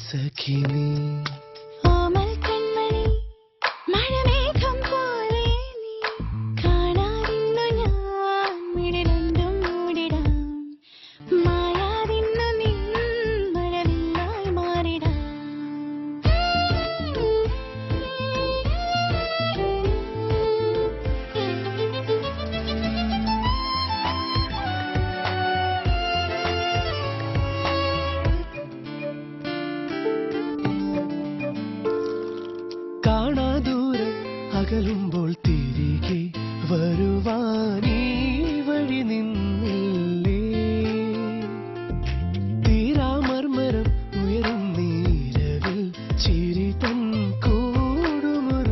സഖിനി അകലുമ്പോൾ തിരികെ വരുവാനീ വഴി നിന്നില്ലേ തീരാമർമരം ഉയരും നീരവിൽ ചിരി തൻ കൂടുമൊരുക്കിലേ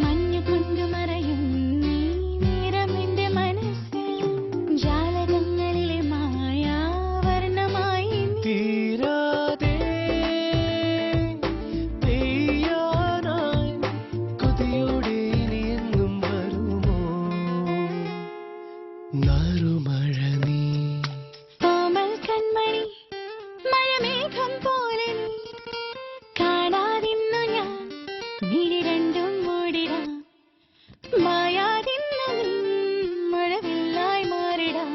മഞ്ഞു കൊണ്ടു മറയും നീ നേരം എന്റെ മനസ്സിൽ ജാലകങ്ങളിലെ മായാവർണ്ണമായി തീരാതെ നാരുമഴ നീ കോമൽ കൺമണി മഴമേഘം പോലെ നീ കാണാതിന്നു ഞാൻ മിഴി രണ്ടും മൂടിടാം മായാതിന്നു നീ മഴവില്ലായി മാറിടാം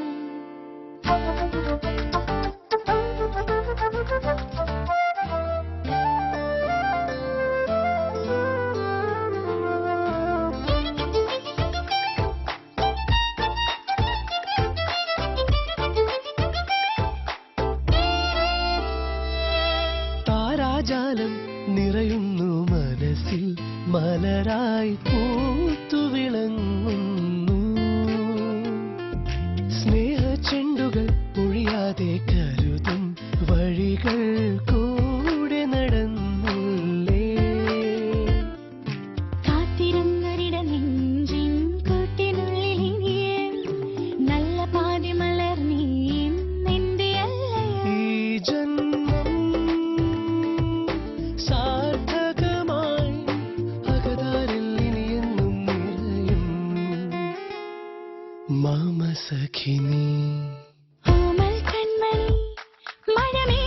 ജാലം നിറയുന്നു മനസ്സിൽ മലരായി പൂത്തുവിളങ്ങുന്നു സ്നേഹചെണ്ടുകൾ പൊഴിയാതെ കരുതും വഴികൾ കൂടെ നടന്നുള്ളേ കാത്തിരുന്നൊരിട നെഞ്ചിൻ കൂട്ടിനുള്ളിൽ ഇനിയേ നല്ല പാതി മലർന്നീയും നിന്റെ അല്ലയോ ഈ ജന്മം സാർത്ഥകമായി അകതാരിൽ ഇനിയെന്നും നിറയും മാമ സഖിനി കോമൽ കൺമണി മഴമേ